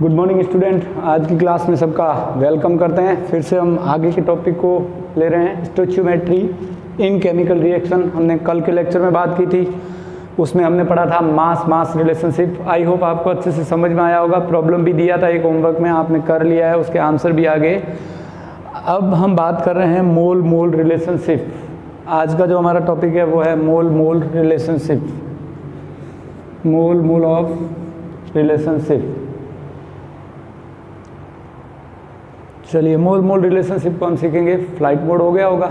Good morning student, आज की class में सबका वेलकम करते हैं। फिर से हम आगे के टॉपिक को ले रहे हैं, स्टोइचियोमेट्री इन केमिकल रिएक्शन। हमने कल के लेक्चर में बात की थी, उसमें हमने पढ़ा था मास मास रिलेशनशिप। आई होप आपको अच्छे से समझ में आया होगा। प्रॉब्लम भी दिया था एक होमवर्क में, आपने कर लिया है, उसके आंसर भी आ गए। अब हम बात कर रहे हैं मोल मोल रिलेशनशिप। आज का जो हमारा टॉपिक है वो है mole mole relationship, mole mole of relationship. चलिए, मोल मोल रिलेशनशिप को हम सीखेंगे। फ्लाइट मोड हो गया होगा।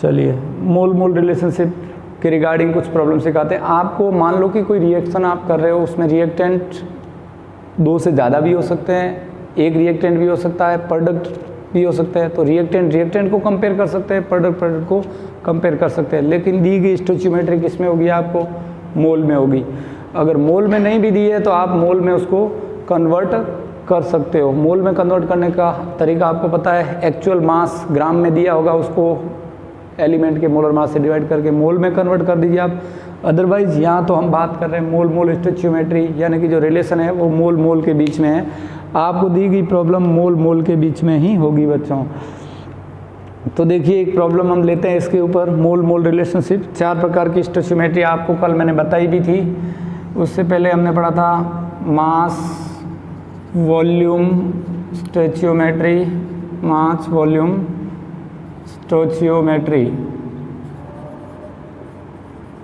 चलिए, मोल मोल रिलेशनशिप के रिगार्डिंग कुछ प्रॉब्लम सिखाते हैं आपको। मान लो कि कोई रिएक्शन आप कर रहे हो, उसमें रिएक्टेंट दो से ज़्यादा भी हो सकते हैं, एक रिएक्टेंट भी हो सकता है, प्रोडक्ट भी हो सकता है। तो रिएक्टेंट को कंपेयर कर सकते हैं, प्रोडक्ट को कंपेयर कर सकते हैं। लेकिन दी गई स्टोइचियोमेट्री किस में होगी? आपको मोल में होगी। अगर मोल में नहीं भी दी है तो आप मोल में उसको कन्वर्ट कर सकते हो। मोल में कन्वर्ट करने का तरीका आपको पता है। एक्चुअल मास ग्राम में दिया होगा, उसको एलिमेंट के मोलर मास से डिवाइड करके मोल में कन्वर्ट कर दीजिए आप। अदरवाइज यहाँ तो हम बात कर रहे हैं मोल मोल स्टोइचियोमेट्री, यानी कि जो रिलेशन है वो मोल मोल के बीच में है। आपको दी गई प्रॉब्लम मोल मोल के बीच में ही होगी बच्चों। तो देखिए, एक प्रॉब्लम हम लेते हैं इसके ऊपर, मोल मोल रिलेशनशिप। 4 प्रकार की स्टोइचियोमेट्री आपको कल मैंने बताई भी थी। उससे पहले हमने पढ़ा था mass volume stoichiometry, mass volume stoichiometry.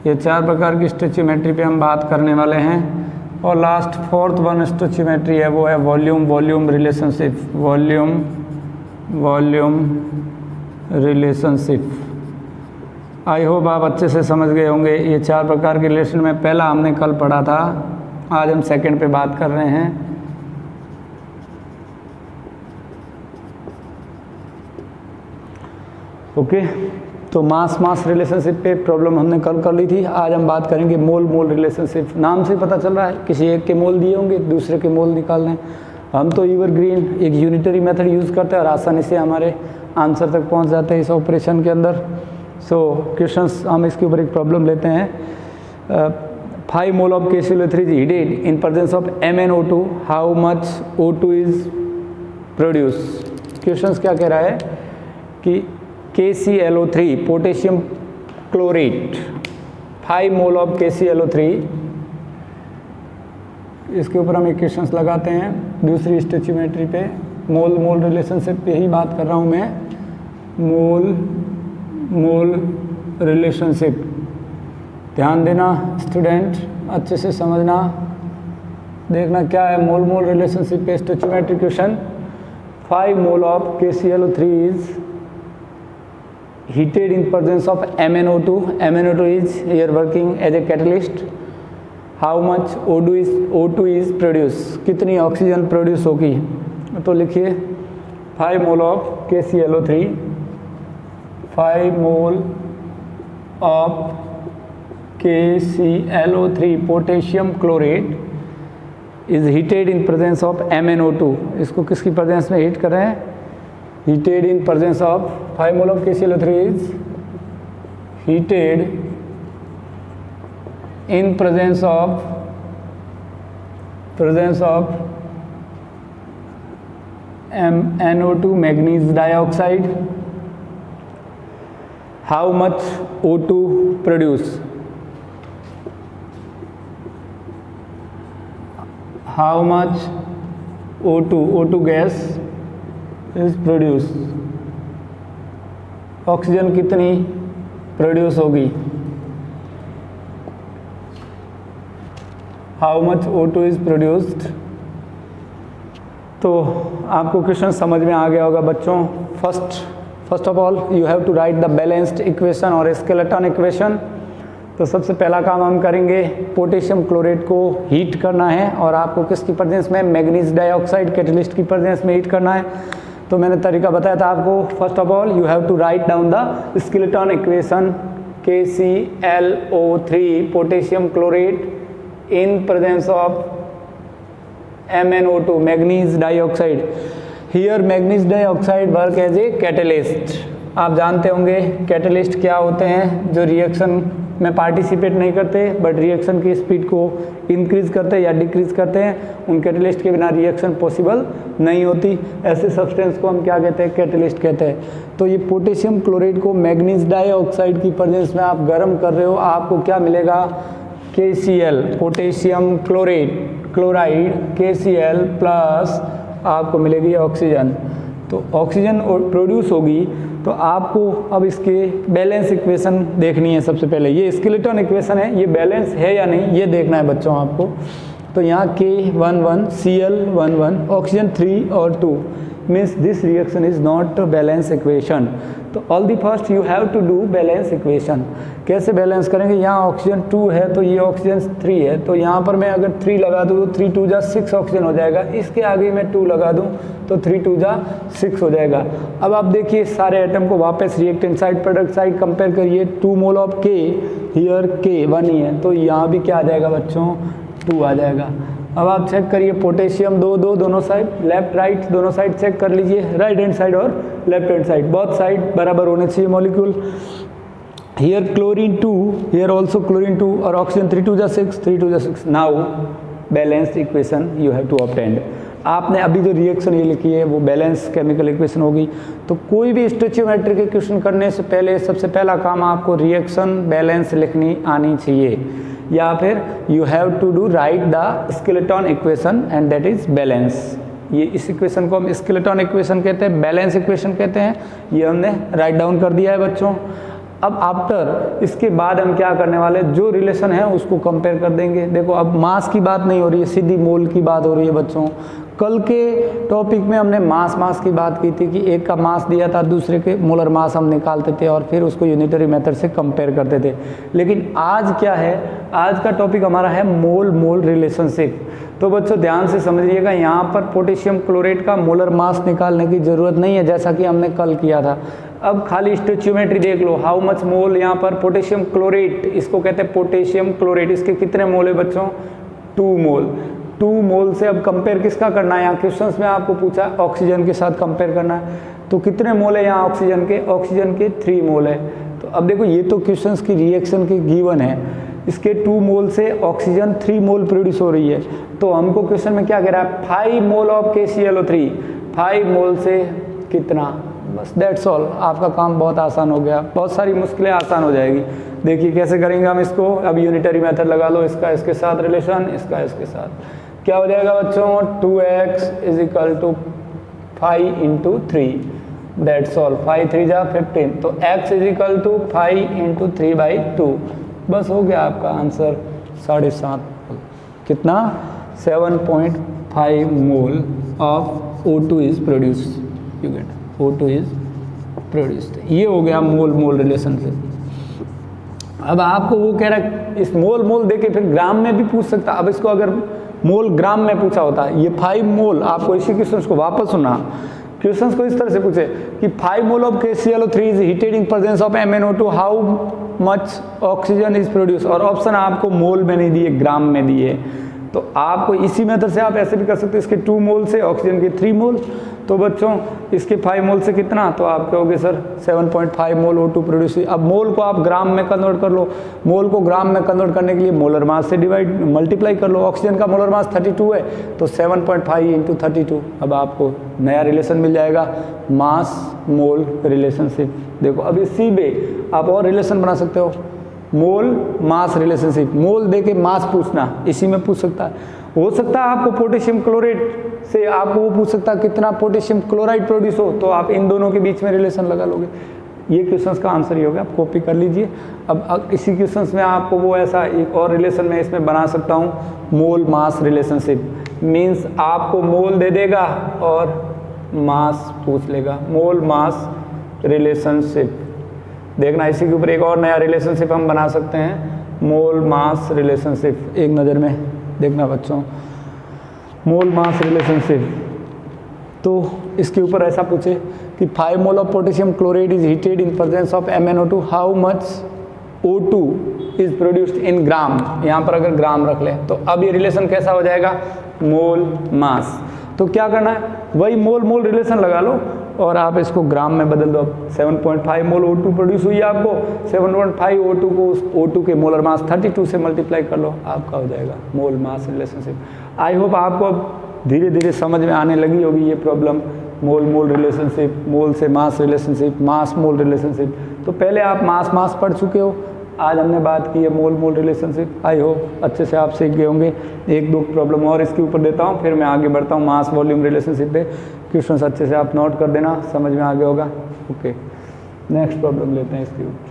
ये 4 प्रकार की स्टोइचियोमेट्री पे हम बात करने वाले हैं। और लास्ट 4th वन स्टोइचियोमेट्री है, वो है volume volume relationship, volume volume relationship. I hope आप अच्छे से समझ गए होंगे। ये 4 प्रकार के रिलेशन में पहला हमने कल पढ़ा था, आज हम सेकंड पे बात कर रहे हैं। ओके, तो मास मास रिलेशनशिप पे प्रॉब्लम हमने कल कर ली थी। आज हम बात करेंगे मोल मोल रिलेशनशिप। नाम से पता चल रहा है, किसी एक के मोल दिए होंगे, दूसरे के मोल निकालने हैं। हम तो एवरग्रीन एक यूनिटरी मेथड यूज़ करते हैं और आसानी से हमारे आंसर तक पहुंच जाते हैं इस ऑपरेशन के अंदर। सो क्वेश्चंस हम इसके ऊपर एक प्रॉब्लम लेते हैं। 5 mole of KClO3 is heated in presence of MnO2. How much O2 is produced? Questions क्या कह रहा है कि KClO3 potassium chlorate, 5 mole of KClO3, इसके ऊपर हम इक्वेशंस लगाते हैं दूसरी स्टोइचियोमेट्री पे। मोल मोल रिलेशनशिप पे ही बात कर रहा हूँ मैं, मोल मोल रिलेशनशिप। ध्यान देना स्टूडेंट, अच्छे से समझना, देखना क्या है मोल मोल रिलेशनशिप पे stoichiometry question. 5 mole of KClO3 is heated in presence of MnO2. MnO2 is here working as a catalyst. How much O2 is produced? कितनी ऑक्सीजन प्रोड्यूस होगी? तो लिखिए 5 mole of KClO3, 5 mole of KClO3 potassium chlorate is heated in presence of MnO2। इसको किसकी presence में heat कर रहे हैं? heated in presence of 5 mole of KClO3 is heated in presence of MnO2 manganese dioxide. How much O2 produce? How much O2 gas is produce? Oxygen कितनी produce होगी? How much O2 is produced. तो आपको question समझ में आ गया होगा बच्चों। First of all you have to write the balanced equation और स्केलेटन इक्वेशन। तो सबसे पहला काम हम करेंगे, पोटेशियम क्लोरेट को हीट करना है और आपको किसकी प्रेजेंस में? मैग्नीज डाइऑक्साइड कैटलिस्ट की प्रेजेंस में हीट करना है। तो मैंने तरीका बताया था आपको। First of all you have to write down the skeleton equation. KClO3 potassium chlorate in presence of MnO2 manganese dioxide. Here manganese dioxide work as a catalyst. आप जानते होंगे कैटलिस्ट क्या होते हैं, जो रिएक्शन में पार्टिसिपेट नहीं करते बट रिएक्शन की स्पीड को इंक्रीज करते हैं या डिक्रीज करते हैं, उन कैटलिस्ट के बिना रिएक्शन पॉसिबल नहीं होती। ऐसे सब्सटेंस को हम क्या कहते हैं? कैटलिस्ट कहते हैं। तो ये पोटेशियम क्लोराइड को मैग्नीज डाइऑक्साइड की प्रेजेंस में आप गर्म कर रहे हो, आपको क्या मिलेगा? KCl, potassium chloride KCl plus आपको मिलेगी ऑक्सीजन। तो ऑक्सीजन प्रोड्यूस होगी तो आपको अब इसके बैलेंस इक्वेशन देखनी है। सबसे पहले ये स्केलेटन इक्वेशन है, ये बैलेंस है या नहीं ये देखना है बच्चों आपको। तो यहाँ K11 Cl11 ऑक्सीजन 3 और 2 means this reaction is not balance equation. तो all the first you have to do balance equation. कैसे बैलेंस करेंगे? यहाँ ऑक्सीजन 2 है तो ये ऑक्सीजन 3 है, तो यहाँ पर मैं अगर 3 लगा दूँ तो 3 2 जा 6 ऑक्सीजन हो जाएगा। इसके आगे मैं 2 लगा दूँ तो 3 2 जा 6 हो जाएगा। अब आप देखिए सारे एटम को वापस reactant side product side compare करिए। 2 mole of K, here K 1 ही है तो यहाँ भी क्या आ जाएगा बच्चों? 2 आ जाएगा। अब आप चेक करिए पोटेशियम 2 2 दोनों साइड, लेफ्ट राइट दोनों साइड चेक कर लीजिए, राइट हैंड साइड और left hand side, both side बराबर होने चाहिए molecule. Here chlorine 2, here also chlorine 2 और ऑक्सीजन 3 2 जा 6 3 2 जा 6। Now balanced equation you have to obtain. आपने अभी जो रिएक्शन ये लिखी है वो बैलेंस केमिकल इक्वेशन होगी। तो कोई भी स्टोइचियोमेट्रिक इक्वेशन करने से पहले सबसे पहला काम आपको रिएक्शन बैलेंस लिखनी आनी चाहिए, या फिर you have to do write the skeleton equation and that is balance. ये इस इक्वेशन को हम स्केलेटन इक्वेशन कहते हैं, बैलेंस इक्वेशन कहते हैं। ये हमने राइट डाउन कर दिया है बच्चों। अब आफ्टर इसके बाद हम क्या करने वाले, जो रिलेशन है उसको कंपेयर कर देंगे। देखो अब मास की बात नहीं हो रही है, सीधी मोल की बात हो रही है बच्चों। कल के टॉपिक में हमने मास की बात की थी कि एक का मास दिया था, दूसरे के मोलर मास हम निकालते थे और फिर उसको यूनिटरी मेथड से कंपेयर करते थे। लेकिन आज क्या है, आज का टॉपिक हमारा है मोल मोल रिलेशनशिप। तो बच्चों ध्यान से समझिएगा, यहाँ पर पोटेशियम क्लोराइड का मोलर मास निकालने की ज़रूरत नहीं है जैसा कि हमने कल किया था। अब खाली स्टोइचियोमेट्री देख लो, हाउ मच मोल यहाँ पर पोटेशियम क्लोराइड, इसको कहते हैं पोटेशियम क्लोराइड, इसके कितने मोल है बच्चों? 2 मोल। 2 मोल से अब कंपेयर किसका करना है? यहाँ क्वेश्चंस में आपको पूछा ऑक्सीजन के साथ कंपेयर करना है। तो कितने मोल है यहाँ ऑक्सीजन के? ऑक्सीजन के 3 मोल है। तो अब देखो ये तो क्वेश्चंस की रिएक्शन के गिवन है, इसके 2 मोल से ऑक्सीजन 3 मोल प्रोड्यूस हो रही है। तो हमको क्वेश्चन में क्या कह रहा है? 5 मोल ऑफ KClO3, 5 मोल से कितना? बस दैट्स ऑल। आपका काम बहुत आसान हो गया, बहुत सारी मुश्किलें आसान हो जाएगी। देखिए कैसे करेंगे हम इसको। अब यूनिटरी मेथड लगा लो, इसका इसके साथ रिलेशन, इसका इसके साथ। क्या हो जाएगा बच्चों? 2x is equal to 5 into 3, that's all. 5 3 जा 15, तो x is equal to 5 into 3/2। बस हो गया आपका आंसर 7.5। कितना? 7.5 mole of O2 is produce, you get O2 is produced. ये हो गया मोल मोल रिलेशनशिप। अब आपको वो कह रहा है इस मोल मोल देके फिर ग्राम में भी पूछ सकता। अब इसको अगर मोल ग्राम में पूछा होता, ये 5 मोल, आपको इसी क्वेश्चन को वापस सुना, क्वेश्चन को इस तरह से पूछे कि 5 mole of KClO3 is heated in presence of MnO2, how much oxygen is produce, और ऑप्शन आपको मोल में नहीं दिए, ग्राम में दिए। तो आपको इसी मेथड से आप ऐसे भी कर सकते हैं, इसके 2 मोल से ऑक्सीजन के 3 मोल। तो बच्चों इसके 5 मोल से कितना? तो आप कहोगे सर 7.5 मोल O2 प्रोड्यूस। अब मोल को आप ग्राम में कन्वर्ट कर लो। मोल को ग्राम में कन्वर्ट करने के लिए मोलर मास से मल्टीप्लाई कर लो। ऑक्सीजन का मोलर मास 32 है तो 7.5 इंटू 32। अब आपको नया रिलेशन मिल जाएगा, मास मोल रिलेशनशिप। देखो अब इसी में आप और रिलेशन बना सकते हो, मोल मास रिलेशनशिप। मोल दे के मास पूछना, इसी में पूछ सकता है। हो सकता है आपको पोटेशियम क्लोराइड से आपको वो पूछ सकता है कितना पोटेशियम क्लोराइड प्रोड्यूस हो, तो आप इन दोनों के बीच में रिलेशन लगा लोगे। ये क्वेश्चंस का आंसर ही होगा, आप कॉपी कर लीजिए। अब इसी क्वेश्चंस में आपको वो ऐसा एक और रिलेशन में इसमें बना सकता हूँ, मोल मास रिलेशनशिप। मीन्स आपको मोल दे देगा और मास पूछ लेगा, मोल मास रिलेशनशिप। देखना इसी के ऊपर एक और नया रिलेशनशिप हम बना सकते हैं, मोल मास रिलेशनशिप। एक नज़र में देखना बच्चों, मोल मास रिलेशनशिप। तो इसके ऊपर ऐसा पूछे कि 5 mole of potassium chloride is heated in presence of MnO2, how much O2 is produced in gram. यहाँ पर अगर ग्राम रख ले तो अब ये रिलेशन कैसा हो जाएगा? मोल मास। तो क्या करना है, वही मोल मोल रिलेशन लगा लो, और आप इसको ग्राम में बदल दो। 7.5 मोल O2 प्रोड्यूस हुई है आपको, 7.5 O2 को O2 के मोलर मास 32 से मल्टीप्लाई कर लो, आपका हो जाएगा मोल मास रिलेशनशिप। आई होप आपको अब धीरे धीरे समझ में आने लगी होगी ये प्रॉब्लम, मोल मोल रिलेशनशिप, मोल से मास रिलेशनशिप, मास मोल रिलेशनशिप। तो पहले आप मास पढ़ चुके हो, आज हमने बात की है mole mole relationship. I hope अच्छे से आप सीख गए होंगे। एक दो प्रॉब्लम और इसके ऊपर देता हूँ, फिर मैं आगे बढ़ता हूँ मास वॉल्यूम रिलेशनशिप पे। क्वेश्चन अच्छे से आप नोट कर देना, समझ में आ गया होगा। ओके, नेक्स्ट प्रॉब्लम लेते हैं इसके ऊपर।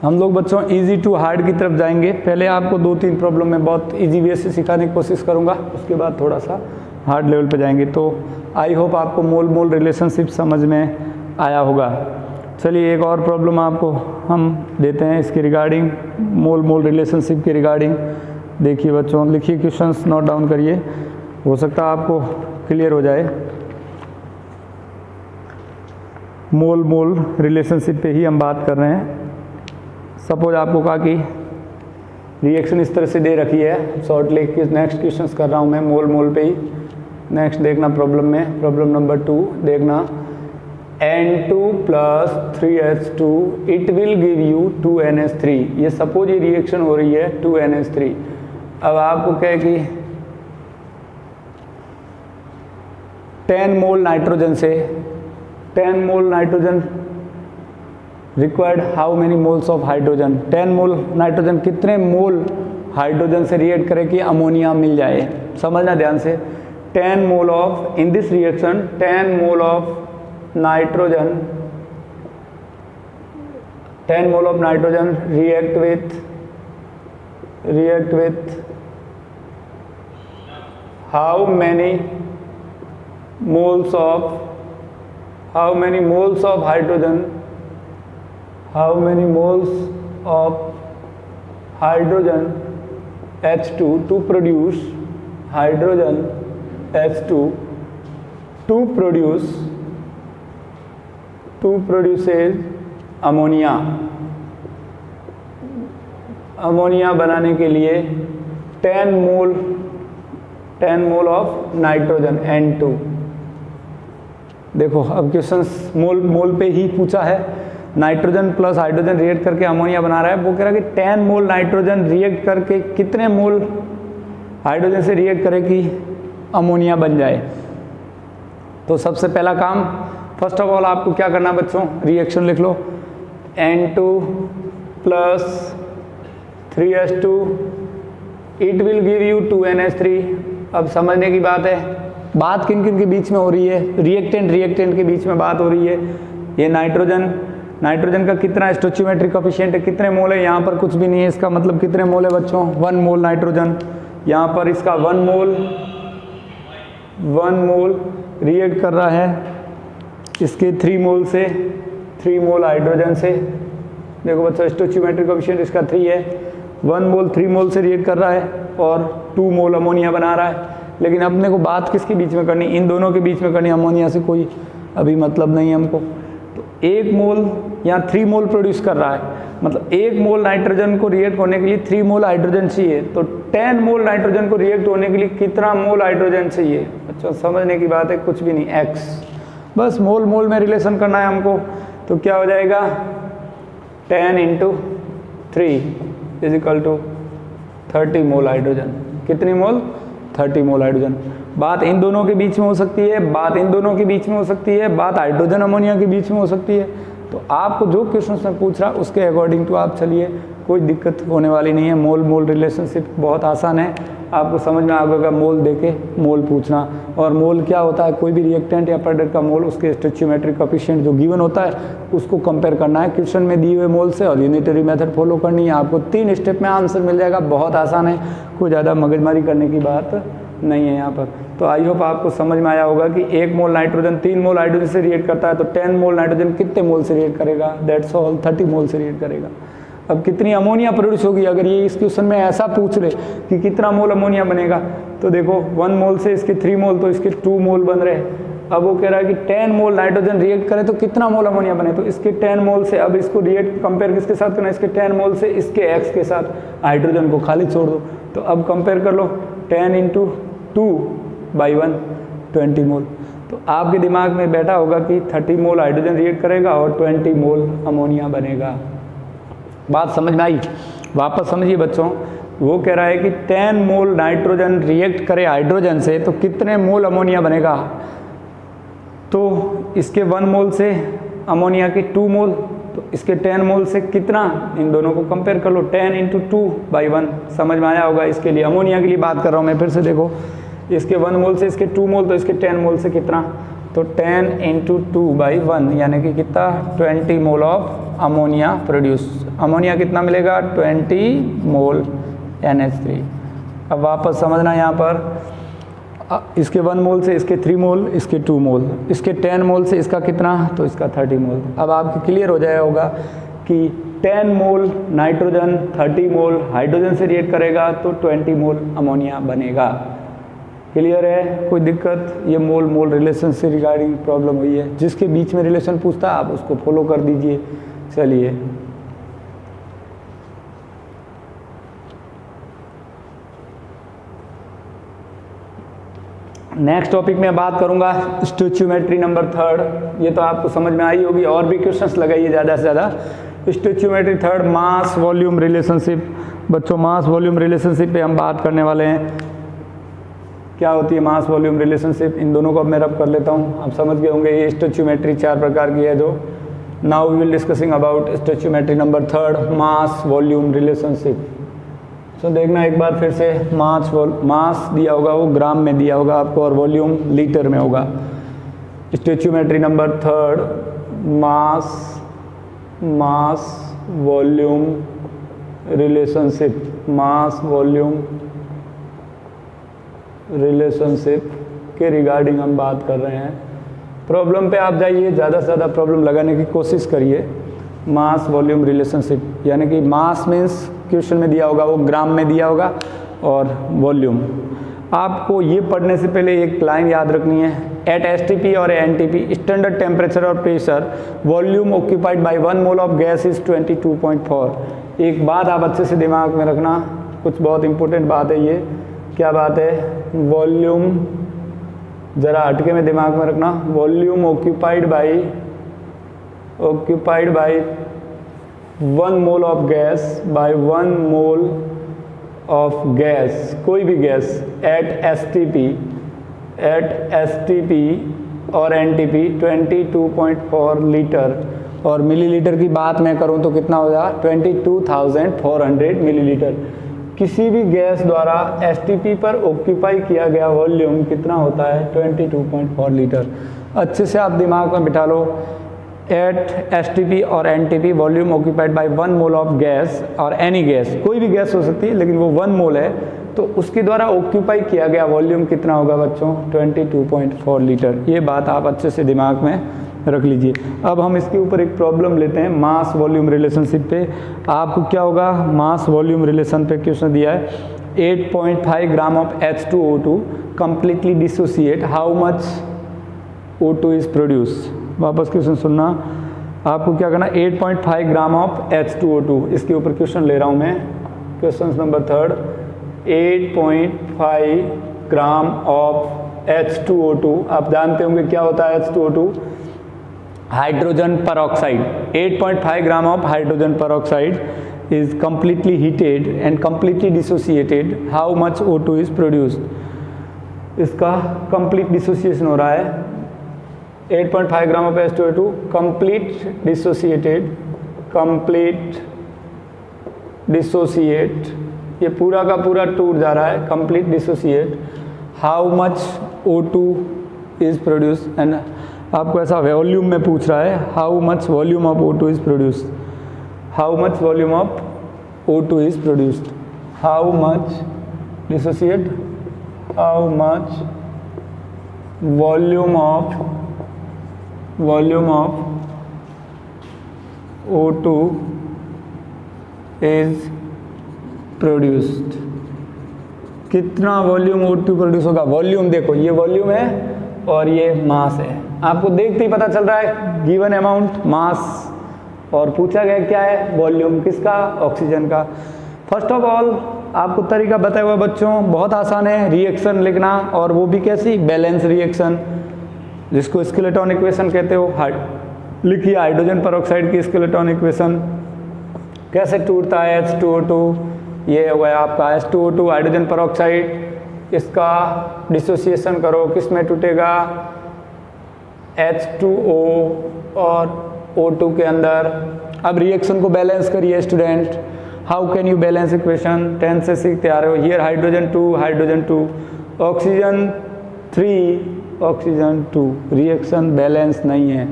हम लोग बच्चों इजी टू हार्ड की तरफ जाएंगे। पहले आपको 2-3 प्रॉब्लम में बहुत इजी वे से सिखाने की कोशिश करूंगा, उसके बाद थोड़ा सा हार्ड लेवल पे जाएंगे। तो आई होप आपको मोल मोल रिलेशनशिप समझ में आया होगा। चलिए एक और प्रॉब्लम आपको हम देते हैं इसके रिगार्डिंग, मोल मोल रिलेशनशिप के रिगार्डिंग। देखिए बच्चों, लिखिए क्वेश्चंस, नोट डाउन करिए, हो सकता है आपको क्लियर हो जाए। मोल मोल रिलेशनशिप पे ही हम बात कर रहे हैं। सपोज आपको कहा कि रिएक्शन इस तरह से दे रखी है, शॉर्टली नेक्स्ट क्वेश्चंस कर रहा हूँ मैं मोल मोल पे ही। नेक्स्ट देखना प्रॉब्लम में, प्रॉब्लम नंबर 2 देखना, N2 + 3H2 it will give you 2NH3। ये सपोज ये रिएक्शन हो रही है 2NH3। अब आपको कहे कि 10 मोल नाइट्रोजन से 10 mole nitrogen required how many moles of hydrogen. 10 mole nitrogen कितने मोल हाइड्रोजन से रिएक्ट करे कि अमोनिया मिल जाए। समझना ध्यान से, 10 mole of in this reaction 10 mole of nitrogen, 10 mole of nitrogen react with how many moles of hydrogen, how many moles of hydrogen H2 to produce hydrogen H2 to produces ammonia. Ammonia बनाने के लिए 10 mole of nitrogen N2। देखो अब question मोल मोल पे ही पूछा है, nitrogen plus hydrogen react करके ammonia बना रहा है। वो कह रहा है कि 10 मोल नाइट्रोजन रिएक्ट करके कितने मोल हाइड्रोजन से रिएक्ट करे कि अमोनिया बन जाए। तो सबसे पहला काम, फर्स्ट ऑफ ऑल आपको क्या करना बच्चों, रिएक्शन लिख लो, N2 + 3H2 it will give you 2NH3। अब समझने की बात है, बात किन किन के बीच में हो रही है, रिएक्टेंट के बीच में बात हो रही है। ये नाइट्रोजन का कितना स्टोइचियोमेट्रिक कोएफिशिएंट है, कितने मोल है, यहाँ पर कुछ भी नहीं है। इसका मतलब कितने मोल है बच्चों, 1 मोल नाइट्रोजन। यहाँ पर इसका 1 मोल रिएक्ट कर रहा है इसके 3 मोल से, 3 मोल हाइड्रोजन से। देखो बच्चों स्टोइचियोमेट्रिक कोएफिशिएंट इसका 3 है। 1 मोल 3 मोल से रिएक्ट कर रहा है और 2 मोल अमोनिया बना रहा है। लेकिन अपने को बात किसके बीच में करनी, इन दोनों के बीच में करनी। अमोनिया से कोई अभी मतलब नहीं है हमको। तो 1 मोल यहाँ 3 मोल प्रोड्यूस कर रहा है, मतलब 1 मोल नाइट्रोजन को रिएक्ट होने के लिए 3 मोल हाइड्रोजन चाहिए। तो 10 मोल नाइट्रोजन को रिएक्ट होने के लिए कितना मोल हाइड्रोजन चाहिए। अच्छा समझने की बात है, कुछ भी नहीं, x। बस मोल मोल में रिलेशन करना है हमको। तो क्या हो जाएगा, 10 × 3 = 30 मोल हाइड्रोजन। कितनी मोल, 30 मोल हाइड्रोजन। बात इन दोनों के बीच में हो सकती है, बात इन दोनों के बीच में हो सकती है, बात हाइड्रोजन अमोनिया के बीच में हो सकती है। तो आपको जो क्वेश्चन में पूछ रहा उसके अकॉर्डिंग टू आप चलिए, कोई दिक्कत होने वाली नहीं है। मोल मोल रिलेशनशिप बहुत आसान है, आपको समझ में आ गया। मोल देके मोल पूछना, और मोल क्या होता है, कोई भी रिएक्टेंट या प्रोडक्ट का मोल, उसके स्टोइचियोमेट्रिक कोएफिशिएंट जो गिवन होता है उसको कंपेयर करना है क्वेश्चन में दिए हुए मोल से, और यूनिटरी मेथड फॉलो करनी है। आपको 3 स्टेप में आंसर मिल जाएगा, बहुत आसान है, कोई ज़्यादा मगजमारी करने की बात नहीं है यहाँ पर। तो आई होप आपको समझ में आया होगा कि 1 मोल नाइट्रोजन 3 मोल हाइड्रोजन से रिएक्ट करता है, तो 10 मोल नाइट्रोजन कितने मोल से रिएक्ट करेगा, दैट्स ऑल, 30 मोल से रिएक्ट करेगा। अब कितनी अमोनिया प्रोड्यूस होगी, अगर ये इस क्वेश्चन में ऐसा पूछ ले कि कितना मोल अमोनिया बनेगा, तो देखो 1 मोल से इसके 3 मोल, तो इसके 2 मोल बन रहे, अब वो कह रहा है कि 10 मोल नाइट्रोजन रिएक्ट करे तो कितना मोल अमोनिया बने, तो इसके 10 मोल से, अब इसको रिएक्ट कंपेयर किसके साथ करना है, इसके 10 मोल से इसके x के साथ, हाइड्रोजन को खाली छोड़ दो। तो अब कंपेयर कर लो 10 × 2/1 20 मोल। तो आपके दिमाग में बैठा होगा कि 30 मोल हाइड्रोजन रिएक्ट करेगा और 20 मोल अमोनिया बनेगा। बात समझ में आई? वापस समझिए बच्चों, वो कह रहा है कि 10 मोल नाइट्रोजन रिएक्ट करे हाइड्रोजन से तो कितने मोल अमोनिया बनेगा, तो इसके 1 मोल से अमोनिया के 2 मोल, तो इसके 10 मोल से कितना, इन दोनों को कंपेयर कर लो, 10 × 2/1। समझ में आया होगा? इसके लिए अमोनिया के लिए बात कर रहा हूँ मैं, फिर से देखो, इसके 1 मोल से इसके 2 मोल, तो इसके 10 मोल से कितना, तो 10 × 2/1 यानी कि कितना, 20 mole of ammonia produce. Ammonia कितना मिलेगा, 20 मोल NH3। अब वापस समझना यहाँ पर, इसके 1 मोल से इसके 3 मोल, इसके 2 मोल, इसके 10 मोल से इसका कितना, तो इसका 30 मोल। अब आपको क्लियर हो जाया होगा कि 10 मोल नाइट्रोजन 30 मोल हाइड्रोजन से रिएक्ट करेगा तो 20 मोल अमोनिया बनेगा। क्लियर है? कोई दिक्कत? ये मोल मोल रिलेशन से रिगार्डिंग प्रॉब्लम हुई है, जिसके बीच में रिलेशन पूछता है आप उसको फॉलो कर दीजिए। चलिए नेक्स्ट टॉपिक में बात करूंगा स्टोइचियोमेट्री नंबर 3। ये तो आपको समझ में आई होगी, और भी क्वेश्चंस लगाइए ज़्यादा से ज़्यादा। Stoichiometry 3 mass volume relationship. बच्चों मास वॉल्यूम रिलेशनशिप पे हम बात करने वाले हैं। क्या होती है मास वॉल्यूम रिलेशनशिप, इन दोनों को अब मैं रब कर लेता हूँ, आप समझ गए होंगे। ये स्टोइचियोमेट्री 4 प्रकार की है जो now we will discussing about stoichiometry number 3 mass volume relationship. तो देखना एक बार फिर से, मास दिया होगा वो ग्राम में दिया होगा आपको और वॉल्यूम लीटर में होगा। Stoichiometry number 3 mass volume relationship, मास वॉल्यूम रिलेशनशिप के रिगार्डिंग हम बात कर रहे हैं। प्रॉब्लम पे आप जाइए, ज़्यादा से ज़्यादा प्रॉब्लम लगाने की कोशिश करिए। मास वॉल्यूम रिलेशनशिप यानी कि मास मीन्स क्वेश्चन में दिया होगा वो ग्राम में दिया होगा, और वॉल्यूम। आपको ये पढ़ने से पहले एक लाइन याद रखनी है, एट STP और NTP स्टैंडर्ड टेम्परेचर और pressure volume occupied by 1 mole of gas is 22.4। एक बात आप अच्छे से दिमाग में रखना, कुछ बहुत इंपॉर्टेंट बात है ये। क्या बात है? वॉल्यूम, ज़रा हटके में दिमाग में रखना, volume occupied by 1 mole of gas by 1 mole of gas, कोई भी गैस एट STP और NTP 22.4 लीटर, और मिलीलीटर की बात मैं करूं तो कितना हो जाएगा, 22,400 मिलीलीटर। किसी भी गैस द्वारा STP पर ऑक्यूपाई किया गया वॉल्यूम कितना होता है, 22.4 लीटर। अच्छे से आप दिमाग में बिठा लो, एट STP और NTP volume occupied by 1 mole of gas, और एनी गैस, कोई भी गैस हो सकती है लेकिन वो 1 मोल है, तो उसके द्वारा ऑक्यूपाई किया गया वॉल्यूम कितना होगा बच्चों, 22.4 लीटर। ये बात आप अच्छे से दिमाग में रख लीजिए। अब हम इसके ऊपर एक प्रॉब्लम लेते हैं मास वॉल्यूम रिलेशनशिप पे। आपको क्या होगा, मास वॉल्यूम रिलेशन पे क्वेश्चन दिया है, 8.5 gram of H2O2 completely dissociate, how much O2 is produce. वापस क्वेश्चन सुनना, आपको क्या करना, 8.5 ग्राम ऑफ H2O2, इसके ऊपर क्वेश्चन ले रहा हूँ मैं। Question number 3, 8.5 gram of H2O2। आप जानते होंगे क्या होता है H2O2, hydrogen peroxide. 8.5 gram of hydrogen peroxide is completely heated and completely dissociated, how much O2 is produced। इसका complete dissociation हो रहा है, 8.5 gram of H2O2 complete dissociate, ये पूरा का पूरा टूट जा रहा है, complete dissociate, how much O2 is produced, and आपको ऐसा वॉल्यूम में पूछ रहा है, how much volume of O2 is produced, how much volume of O2 is produced, how much dissociate, how much volume of O2 is produced। कितना volume O2 produce होगा, volume देखो ये वॉल्यूम है और ये मास है। आपको देखते ही पता चल रहा है गिवन अमाउंट मास, और पूछा गया क्या है, वॉल्यूम किसका, ऑक्सीजन का। फर्स्ट ऑफ ऑल आपको तरीका बताया हुआ बच्चों, बहुत आसान है रिएक्शन लिखना, और वो भी कैसी, बैलेंस रिएक्शन, जिसको स्केलेटन इक्वेशन कहते हो। लिखिए हाइड्रोजन पेरोक्साइड की स्केलेटन इक्वेशन कैसे टूटता है, H2O2, ये हो गया आपका H2O2 हाइड्रोजन पेरोक्साइड, इसका डिसोसिएशन करो, किस में टूटेगा, H2O और O2 के अंदर। अब रिएक्शन को बैलेंस करिए student, how can you balance equation, 10 से सीखते आ रहे हो। Here hydrogen 2, oxygen 3, oxygen 2, reaction balance नहीं है।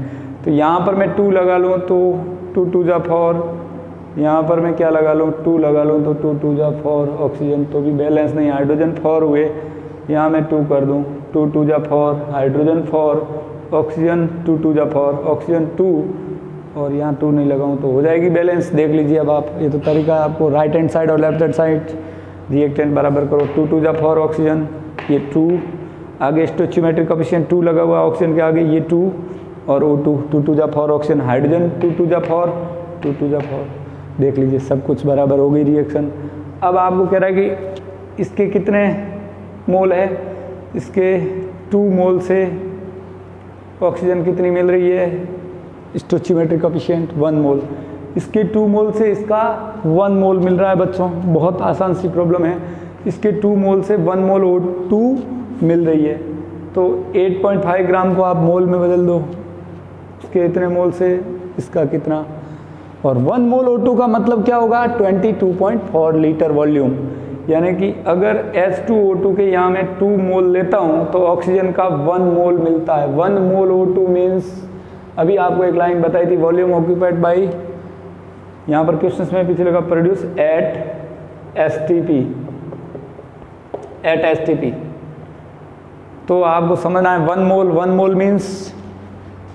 तो यहाँ पर मैं 2 लगा लूँ तो 2 2 जा 4, यहाँ पर मैं क्या लगा लूँ, 2 लगा लूँ तो 2 2 जा 4, ऑक्सीजन तो भी बैलेंस नहीं, हाइड्रोजन 4 हुए, यहाँ मैं 2 कर दूँ, 2 2 जा 4, हाइड्रोजन 4, ऑक्सीजन 2 2 जा 4, ऑक्सीजन 2, और यहाँ 2 नहीं लगाऊँ तो हो जाएगी बैलेंस। देख लीजिए अब आप, ये तो तरीका है आपको, राइट हैंड साइड और लेफ्ट हैंड साइड रिएक्टेंट बराबर करो, 2 2 जा 4 ऑक्सीजन, ये 2, आगे स्टोइचियोमेट्रिक कोएफिशिएंट 2 लगा हुआ ऑक्सीजन के आगे, ये 2 और O2, 2 2 जा 4 ऑक्सीजन, हाइड्रोजन 2 2 जा 4, 2 2 जा 4, देख लीजिए सब कुछ बराबर हो गई रिएक्शन। अब आपको कह रहा है कि इसके कितने मोल है, इसके 2 मोल से ऑक्सीजन कितनी मिल रही है, स्टोइचियोमेट्रिक कोएफिशिएंट 1 मोल, इसके 2 मोल से इसका 1 मोल मिल रहा है बच्चों, बहुत आसान सी प्रॉब्लम है। इसके 2 मोल से 1 मोल O2 मिल रही है, तो 8.5 ग्राम को आप मोल में बदल दो, इसके इतने मोल से इसका कितना, और 1 मोल O2 का मतलब क्या होगा, 22.4 लीटर वॉल्यूम, यानी कि अगर H2O2 के यहाँ मैं 2 मोल लेता हूँ तो ऑक्सीजन का 1 मोल मिलता है। 1 मोल O2 मीन्स, अभी आपको एक लाइन बताई थी, वॉल्यूम ऑक्यूपाइड बाई, यहाँ पर क्वेश्चन में पीछे लगा प्रोड्यूस एट एसटीपी, तो आपको समझना है 1 mole means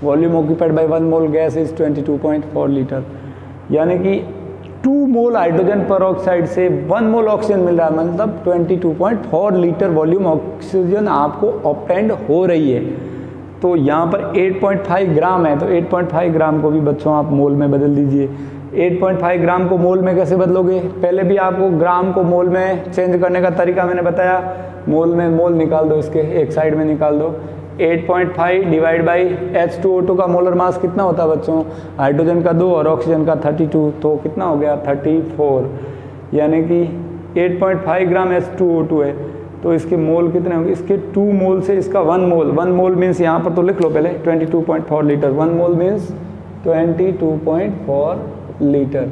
volume occupied by 1 mole gas is 22.4 litre, यानी कि 2 मोल हाइड्रोजन पेरोक्साइड से 1 मोल ऑक्सीजन मिल रहा है, मतलब 22.4 लीटर वॉल्यूम ऑक्सीजन आपको ऑब्टेंड हो रही है। तो यहाँ पर 8.5 ग्राम है, तो 8.5 ग्राम को भी बच्चों आप मोल में बदल दीजिए। 8.5 ग्राम को मोल में कैसे बदलोगे, पहले भी आपको ग्राम को मोल में चेंज करने का तरीका मैंने बताया, मोल में मोल निकाल दो, इसके एक साइड में निकाल दो। 8.5 डिवाइड बाई H2O2 का मोलर मास कितना होता है बच्चों, हाइड्रोजन का 2 और ऑक्सीजन का 32, तो कितना हो गया 34, यानी कि 8.5 ग्राम H2O2 है, तो इसके मोल कितने होंगे, इसके 2 मोल से इसका 1 मोल मीन्स यहाँ पर तो लिख लो पहले 22.4 लीटर, 1 मोल मीन्स 22.4 लीटर,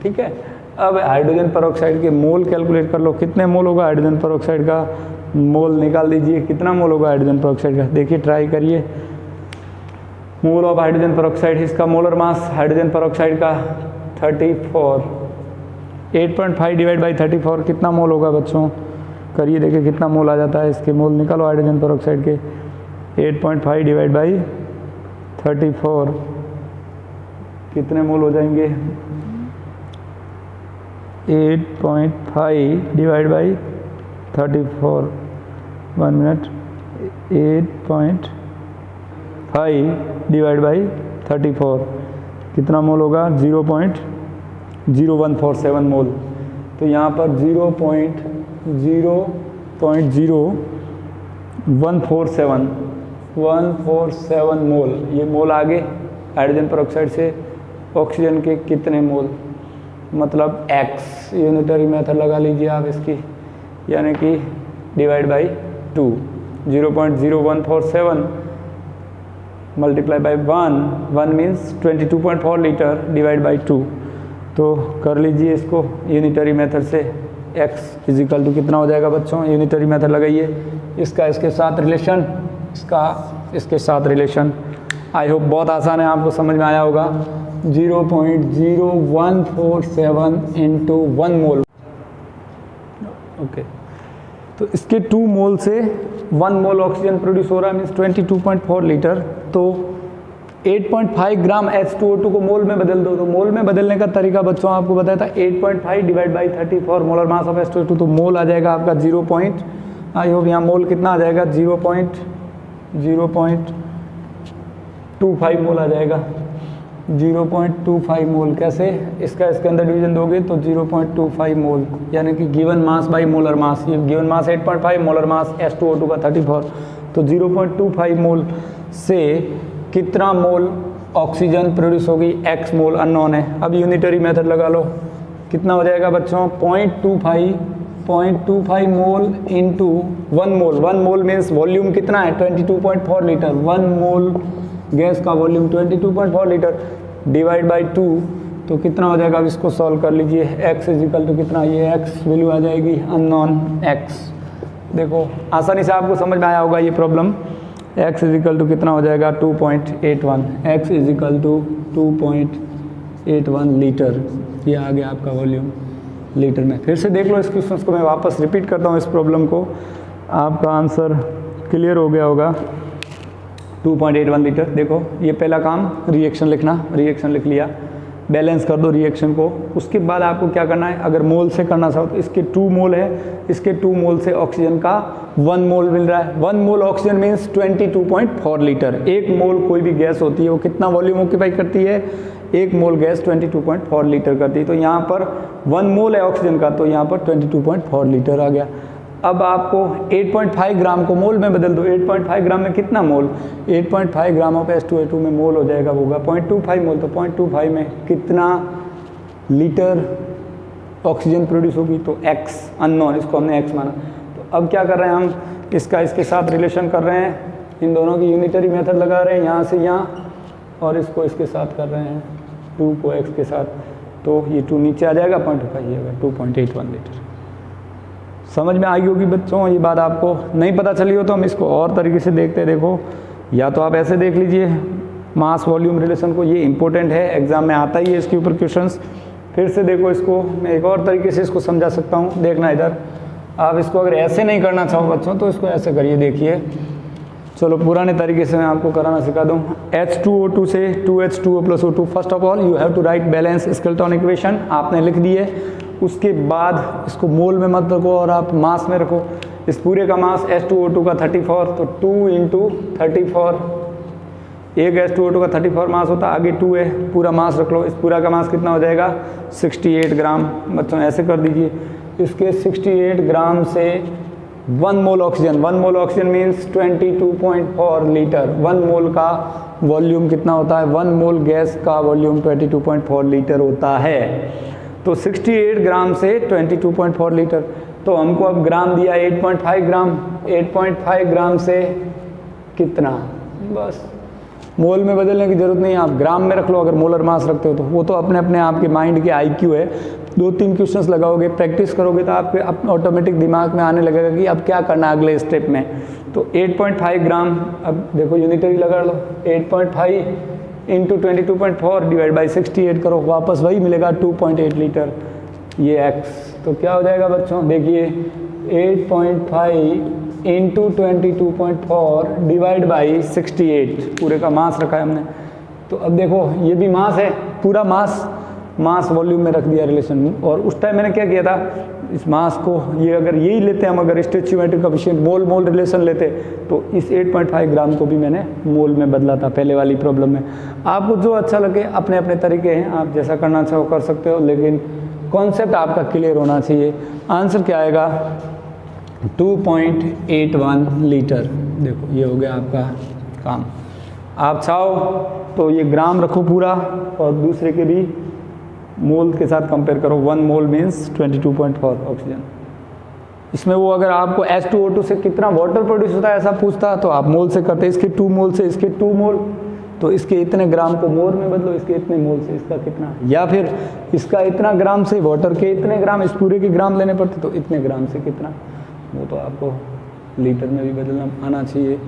ठीक है। अब हाइड्रोजन पेरोक्साइड के मोल कैलकुलेट कर लो, कितने मोल होगा हाइड्रोजन पेरोक्साइड का, मोल निकाल दीजिए, कितना मोल होगा हाइड्रोजन पेरोक्साइड का, देखिए ट्राई करिए। मोल ऑफ हाइड्रोजन पेरोक्साइड, इसका मोलर मास हाइड्रोजन पेरोक्साइड का 34, 8.5 डिवाइड बाई 34 कितना मोल होगा बच्चों, करिए देखिए कितना मोल आ जाता है, इसके मोल निकालो हाइड्रोजन पेरोक्साइड के। 8.5 डिवाइड बाई 34 कितने मोल हो जाएंगे, 8.5 divide by 34, 1 minute, 8.5 divide by 34 कितना मोल होगा, 0.0147 मोल, तो यहाँ पर 0.147 मोल, ये मोल आगे हाइड्रोजन पेरोक्साइड से ऑक्सीजन के कितने मोल, मतलब x यूनिटरी मेथड लगा लीजिए आप इसकी, यानी कि divide by 2, 0.0147 multiply by 1 means 22.4 litre divide by 2, तो कर लीजिए इसको यूनिटरी मेथड से, x इजिकल टू कितना हो जाएगा बच्चों, यूनिटरी मेथड लगाइए, इसका इसके साथ रिलेशन, इसका इसके साथ रिलेशन। आई होप बहुत आसान है, आपको समझ में आया होगा। 0.0147 इंटू 1 मोल, ओके, तो इसके 2 मोल से 1 मोल ऑक्सीजन प्रोड्यूस हो रहा है, मीन्स 22.4 लीटर, तो 8.5 ग्राम H2O2 को मोल में बदल दो, तो मोल में बदलने का तरीका बच्चों आपको बताया था, 8.5 divide by 34 molar mass of H2O2, तो मोल आ जाएगा आपका 0. आई होप यहाँ मोल कितना आ जाएगा, 0.25 मोल आ जाएगा। 0.25 मोल कैसे, इसका इसके अंदर डिवीजन दोगे तो 0.25 मोल, यानी कि given mass by molar mass. ये given mass 8.5, molar mass H2O2 का 34, तो 0.25 मोल से कितना मोल ऑक्सीजन प्रोड्यूस होगी, x मोल अननोन है। अब यूनिटरी मेथड लगा लो, कितना हो जाएगा बच्चों, 0.25 मोल इंटू 1 मोल। 1 मोल मीन्स वॉल्यूम कितना है, 22.4 लीटर। 1 मोल गैस का वॉल्यूम 22.4 लीटर डिवाइड बाई 2, तो कितना हो जाएगा। अब इसको सॉल्व कर लीजिए। x इजिकल टू कितना, ये x वैल्यू आ जाएगी अननोन x। देखो आसानी से आपको समझ में आया होगा ये प्रॉब्लम। x इजिकल टू कितना हो जाएगा, 2.81। x इजिकल टू 2.81 लीटर, ये आ गया आपका वॉल्यूम लीटर में। फिर से देख लो इस क्वेश्चन को, मैं वापस रिपीट करता हूँ इस प्रॉब्लम को, आपका आंसर क्लियर हो गया होगा। 2.81 लीटर। देखो ये पहला काम रिएक्शन लिखना, रिएक्शन लिख लिया, बैलेंस कर दो रिएक्शन को। उसके बाद आपको क्या करना है, अगर मोल से करना चाहो तो इसके 2 मोल है, इसके 2 मोल से ऑक्सीजन का 1 मोल मिल रहा है। 1 मोल ऑक्सीजन मीन्स 22.4 लीटर। 1 मोल कोई भी गैस होती है वो कितना वॉल्यूम ऑक्यूपाई करती है, 1 मोल गैस 22.4 लीटर करती है। तो यहाँ पर 1 मोल है ऑक्सीजन का, तो यहाँ पर 22.4 लीटर आ गया। अब आपको 8.5 ग्राम को मोल में बदल दो। 8.5 ग्राम में कितना मोल, 8.5 ग्राम ऑफ H2O2 में मोल हो जाएगा, होगा 0.25 मोल। तो 0.25 में कितना लीटर ऑक्सीजन प्रोड्यूस होगी, तो x अननोन, इसको हमने x माना। तो अब क्या कर रहे हैं हम, इसका इसके साथ रिलेशन कर रहे हैं, इन दोनों की यूनिटरी मेथड लगा रहे हैं यहाँ से यहाँ, और इसको इसके साथ कर रहे हैं 2 को x के साथ, तो ये 2 नीचे आ जाएगा, 0.5 ये होगा 2.81 लीटर। समझ में आई होगी बच्चों, ये बात आपको नहीं पता चली हो तो हम इसको और तरीके से देखते हैं। देखो या तो आप ऐसे देख लीजिए मास वॉल्यूम रिलेशन को, ये इंपॉर्टेंट है, एग्जाम में आता ही है इसके ऊपर क्वेश्चंस। फिर से देखो इसको, मैं एक और तरीके से इसको समझा सकता हूँ। देखना इधर, आप इसको अगर ऐसे नहीं करना चाहो बच्चों तो इसको ऐसे करिए। देखिए चलो पुराने तरीके से मैं आपको कराना सिखा दूँ। H2O2 से 2H2O + O2, first of all you have to write balance skeleton equation, आपने लिख दिए। उसके बाद इसको मोल में मत रखो और आप मास में रखो। इस पूरे का मास H2O2 का 34, तो 2 × 34, एक H2O2 का 34 मास होता है, आगे 2 है, पूरा मास रख लो। इस पूरा का मास कितना हो जाएगा, 68 ग्राम। बच्चों ऐसे कर दीजिए, इसके 68 ग्राम से 1 मोल ऑक्सीजन, 1 मोल ऑक्सीजन मीन्स 22.4 लीटर। 1 मोल का वॉल्यूम कितना होता है, 1 मोल गैस का वॉल्यूम 22.4 लीटर होता है। तो 68 ग्राम से 22.4 लीटर, तो हमको अब ग्राम दिया 8.5 ग्राम। 8.5 ग्राम से कितना, बस मोल में बदलने की ज़रूरत नहीं है, आप ग्राम में रख लो अगर मोलर मास रखते हो तो। वो तो अपने अपने आपके माइंड के IQ है। 2-3 क्वेश्चंस लगाओगे, प्रैक्टिस करोगे तो आपके ऑटोमेटिक दिमाग में आने लगेगा कि अब क्या करना है अगले स्टेप में। तो 8.5 ग्राम, अब देखो यूनिटरी लगा लो, 8.5 × 22.4 डिवाइड बाई 68 करो, वापस वही मिलेगा 2.8 लीटर, ये x। तो क्या हो जाएगा बच्चों, देखिए 8.5 × 22.4 डिवाइड बाई 68, पूरे का मास रखा है हमने। तो अब देखो ये भी मास है, पूरा मास वॉल्यूम में रख दिया रिलेशन। और उस टाइम मैंने क्या किया था, इस मास को ये अगर यही लेते हम, अगर स्टोइचियोमेट्रिक कोएफिशिएंट मोल रिलेशन लेते, तो इस 8.5 ग्राम को भी मैंने मोल में बदला था पहले वाली प्रॉब्लम में। आपको जो अच्छा लगे, अपने अपने तरीके हैं, आप जैसा करना चाहो कर सकते हो, लेकिन कॉन्सेप्ट आपका क्लियर होना चाहिए। आंसर क्या आएगा, 2.81 लीटर। देखो ये हो गया आपका काम। आप चाहो तो ये ग्राम रखो पूरा, और दूसरे के भी मोल के साथ कंपेयर करो। 1 मोल मीन्स 22.4 ऑक्सीजन। इसमें वो अगर आपको H2O2 से कितना वाटर प्रोड्यूस होता है ऐसा पूछता, तो आप मोल से करते। इसके 2 मोल से इसके 2 मोल, तो इसके इतने ग्राम को मोल में बदलो, इसके इतने मोल से इसका कितना, या फिर इसका इतना ग्राम से वाटर के इतने ग्राम, इस पूरे के ग्राम लेने पड़ते, तो इतने ग्राम से कितना, वो तो आपको लीटर में भी बदलना आना चाहिए।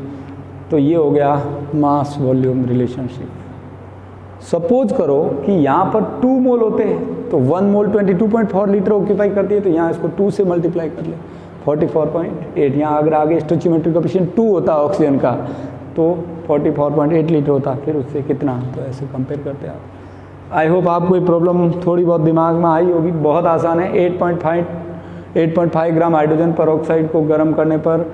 तो ये हो गया मास वॉल्यूम रिलेशनशिप। सपोज करो कि यहाँ पर 2 मोल होते हैं, तो 1 मोल 22.4 लीटर ऑक्यूपाई करती है, तो यहाँ इसको 2 से मल्टीप्लाई कर ले, 44.8। यहाँ अगर आगे स्टोइचियोमेट्रिक कोएफिशिएंट 2 होता ऑक्सीजन का, तो 44.8 लीटर होता, फिर उससे कितना, तो ऐसे कंपेयर करते हैं आप। आई होप आपको ये प्रॉब्लम थोड़ी बहुत दिमाग में आई होगी। बहुत आसान है। 8.5 ग्राम हाइड्रोजन पर ऑक्साइड को गर्म करने पर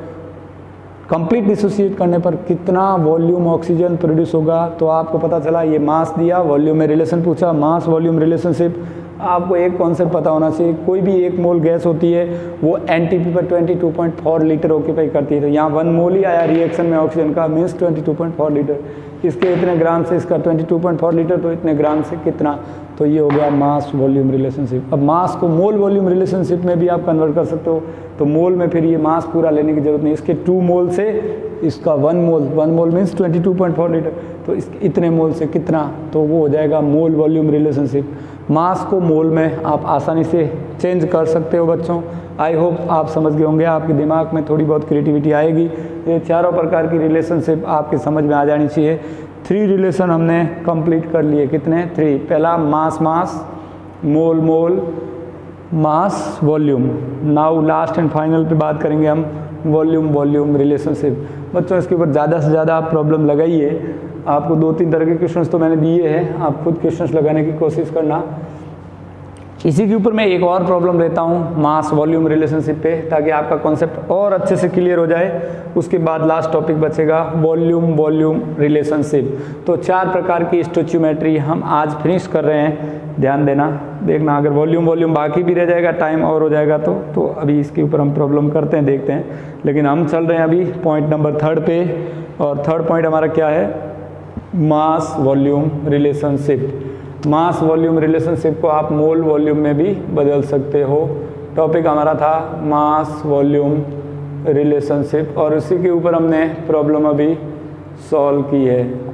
कंप्लीट डिसोसिएट करने पर कितना वॉल्यूम ऑक्सीजन प्रोड्यूस होगा, तो आपको पता चला ये मास दिया, वॉल्यूम में रिलेशन पूछा, मास वॉल्यूम रिलेशनशिप। आपको एक कॉन्सेप्ट पता होना चाहिए, कोई भी 1 मोल गैस होती है वो एनटीपी पर 22.4 लीटर ऑक्यूपाई करती है, तो यहाँ 1 मोल ही आया रिएक्शन में ऑक्सीजन का, मीन्स 22.4 लीटर। इसके इतने ग्राम से इसका 22.4 लीटर, तो इतने ग्राम से कितना, तो ये हो गया मास वॉल्यूम रिलेशनशिप। अब मास को मोल वॉल्यूम रिलेशनशिप में भी आप कन्वर्ट कर सकते हो, तो मोल में फिर ये मास पूरा लेने की जरूरत नहीं, इसके 2 मोल से इसका 1 मोल मीन्स 22.4 लीटर, तो इस इतने मोल से कितना, तो वो हो जाएगा मोल वॉल्यूम रिलेशनशिप। मास को मोल में आप आसानी से चेंज कर सकते हो बच्चों। आई होप आप समझ गए होंगे, आपके दिमाग में थोड़ी बहुत क्रिएटिविटी आएगी। ये चारों प्रकार की रिलेशनशिप आपके समझ में आ जानी चाहिए। 3 रिलेशन हमने कंप्लीट कर लिए, कितने 3। पहला mass mass, mole mole, mass volume. Now last and final पे बात करेंगे हम वॉल्यूम वॉल्यूम रिलेशनशिप। बच्चों इसके ऊपर ज़्यादा से ज़्यादा आप प्रॉब्लम लगाइए। आपको 2-3 तरह के क्वेश्चंस तो मैंने दिए हैं, आप खुद क्वेश्चंस लगाने की कोशिश करना। इसी के ऊपर मैं एक और प्रॉब्लम लेता हूँ मास वॉल्यूम रिलेशनशिप पे, ताकि आपका कॉन्सेप्ट और अच्छे से क्लियर हो जाए। उसके बाद लास्ट टॉपिक बचेगा वॉल्यूम वॉल्यूम रिलेशनशिप। तो 4 प्रकार की स्टोचियोमेट्री हम आज फिनिश कर रहे हैं, ध्यान देना। देखना अगर वॉल्यूम वॉल्यूम बाकी भी रह जाएगा, टाइम और हो जाएगा तो अभी इसके ऊपर हम प्रॉब्लम करते हैं, देखते हैं। लेकिन हम चल रहे हैं अभी पॉइंट नंबर 3 पे, और 3rd पॉइंट हमारा क्या है, मास वॉल्यूम रिलेशनशिप। मास वॉल्यूम रिलेशनशिप को आप मोल वॉल्यूम में भी बदल सकते हो। टॉपिक हमारा था मास वॉल्यूम रिलेशनशिप, और उसी के ऊपर हमने प्रॉब्लम अभी सॉल्व की है,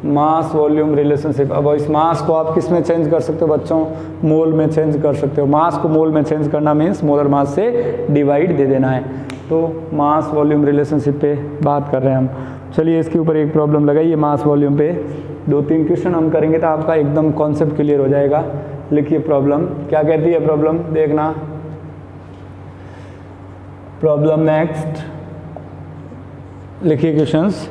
मास वॉल्यूम रिलेशनशिप। अब इस मास को आप किस में चेंज कर सकते हो बच्चों, मोल में चेंज कर सकते हो। मास को मोल में चेंज करना मीन्स मोलर मास से डिवाइड दे देना है। तो मास वॉल्यूम रिलेशनशिप पे बात कर रहे हैं हम। चलिए इसके ऊपर एक प्रॉब्लम लगाइए मास वॉल्यूम पे। 2-3 क्वेश्चन हम करेंगे तो आपका एकदम कॉन्सेप्ट क्लियर हो जाएगा। लिखिए प्रॉब्लम, क्या कहती है प्रॉब्लम, देखना प्रॉब्लम। नेक्स्ट लिखिए questions.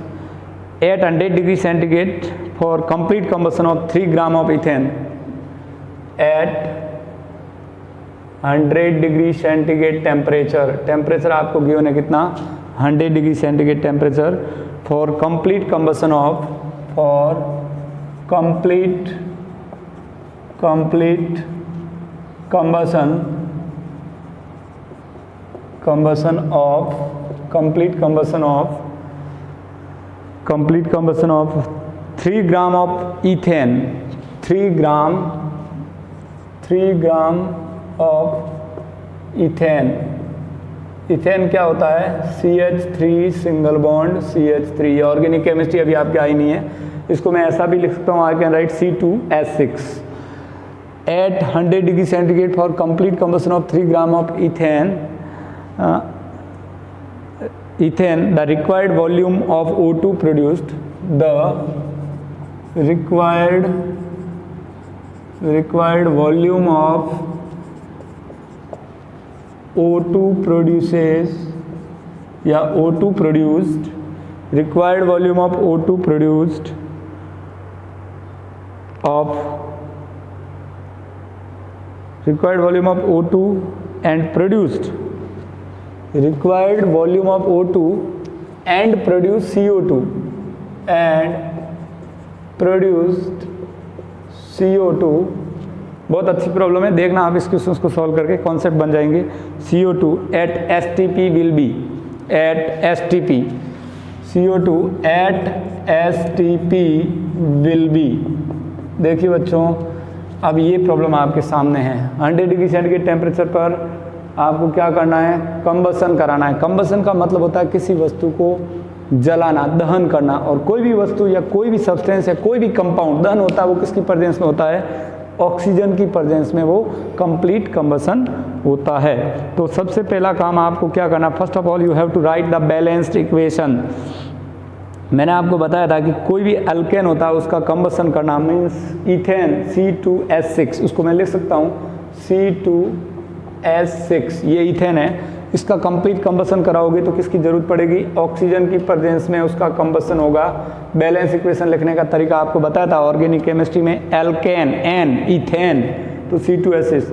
At 100 degree centigrade for complete combustion of 3 gram of ethane at 100 degree centigrade temperature आपको गिवन है कितना, 100 degree centigrade temperature for complete combustion of, for complete combustion of 3 gram of ethane, 3 gram of ethane. Ethane क्या होता है, CH3 single bond CH3। Organic chemistry अभी आपके आई नहीं है, इसको मैं ऐसा भी लिख सकता हूँ, I can write C2H6 at 100 degree centigrade for complete combustion of 3 gram of ethane. The required volume of O2 produced, the required volume of O2 produces या O2 produced, required volume of O2 produced of required volume of O2 and produced, required volume of O2 and produced CO2 and produced CO2। बहुत अच्छी problem है, देखना आप इस question को solve करके concept बन जाएंगे। CO2 at STP will be, at STP, CO2 at STP will be. देखिए बच्चों, अब ये प्रॉब्लम आपके सामने है। 100 डिग्री सेंटीग्रेड टेम्परेचर पर आपको क्या करना है, कंबसन कराना है। कंबसन का मतलब होता है किसी वस्तु को जलाना, दहन करना। और कोई भी वस्तु या कोई भी सब्सटेंस या कोई भी कंपाउंड दहन होता है, वो किसकी प्रेजेंस में होता है, ऑक्सीजन की प्रेजेंस में वो कंप्लीट कंबसन होता है। तो सबसे पहला काम आपको क्या करना, first of all you have to write the balanced equation. मैंने आपको बताया था कि कोई भी अल्केन होता है उसका कंबसन करना मीन्स इथेन C2H6, उसको मैं लिख सकता हूँ C2H6, ये इथेन है। इसका कंप्लीट कंबसन कराओगे तो किसकी जरूरत पड़ेगी, ऑक्सीजन की प्रेजेंस में उसका कंबसन होगा। बैलेंस इक्वेशन लिखने का तरीका आपको बताया था ऑर्गेनिक केमिस्ट्री में, एल्केन N, इथेन तो C2H6।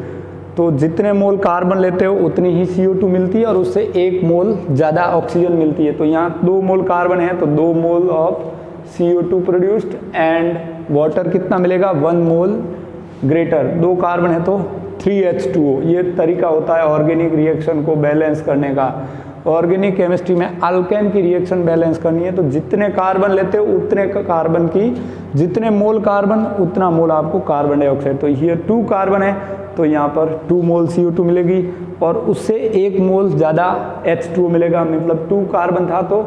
तो जितने मोल कार्बन लेते हो उतनी ही CO2 मिलती है और उससे 1 मोल ज़्यादा ऑक्सीजन मिलती है। तो यहाँ 2 मोल कार्बन है तो 2 mole of CO2 produced and water कितना मिलेगा 1 मोल ग्रेटर, 2 कार्बन है तो 3H2O। ये तरीका होता है ऑर्गेनिक रिएक्शन को बैलेंस करने का। ऑर्गेनिक केमिस्ट्री में अल्केन की रिएक्शन बैलेंस करनी है तो जितने कार्बन लेते हो उतने कार्बन की, जितने मोल कार्बन उतना मोल आपको कार्बन डाइऑक्साइड। तो ये 2 कार्बन है तो यहाँ पर 2 मोल CO2 मिलेगी और उससे 1 मोल ज़्यादा H2O मिलेगा, मतलब 2 कार्बन था तो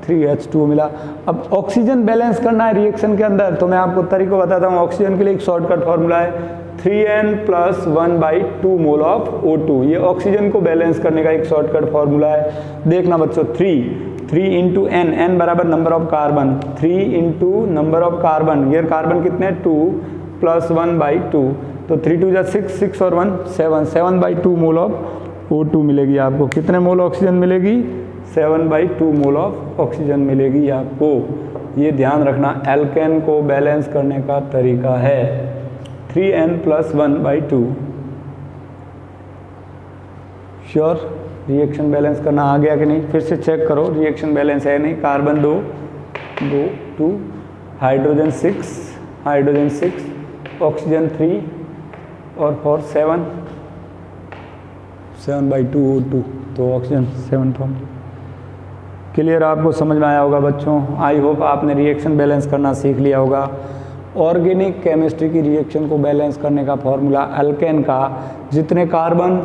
3H2O मिला। अब ऑक्सीजन बैलेंस करना है रिएक्शन के अंदर तो मैं आपको तरीका बताता हूँ। ऑक्सीजन के लिए एक शॉर्टकट फॉर्मूला है 3n+1/2 मोल ऑफ O2। ये ऑक्सीजन को बैलेंस करने का एक शॉर्टकट फॉर्मूला है। देखना बच्चों 3 इंटू n, n बराबर number of carbon, 3 into number of carbon, ये कार्बन कितने 2 + 1/2 तो 3 2 जा 6, 6 और 1 7, 7/2 मोल ऑफ O2 मिलेगी आपको। कितने मोल ऑक्सीजन मिलेगी 7/2 मोल ऑफ ऑक्सीजन मिलेगी आपको। ये ध्यान रखना एल्केन को बैलेंस करने का तरीका है 3n+1/2। श्योर रिएक्शन बैलेंस करना आ गया कि नहीं, फिर से चेक करो रिएक्शन बैलेंस है नहीं। कार्बन 2 2 हाइड्रोजन 6 ऑक्सीजन 3 और 4 7/2 O2 तो ऑक्सीजन 7 फॉर्म। क्लियर आपको समझ में आया होगा बच्चों। आई होप आपने रिएक्शन बैलेंस करना सीख लिया होगा। ऑर्गेनिक केमिस्ट्री की रिएक्शन को बैलेंस करने का फॉर्मूला अल्केन का जितने कार्बन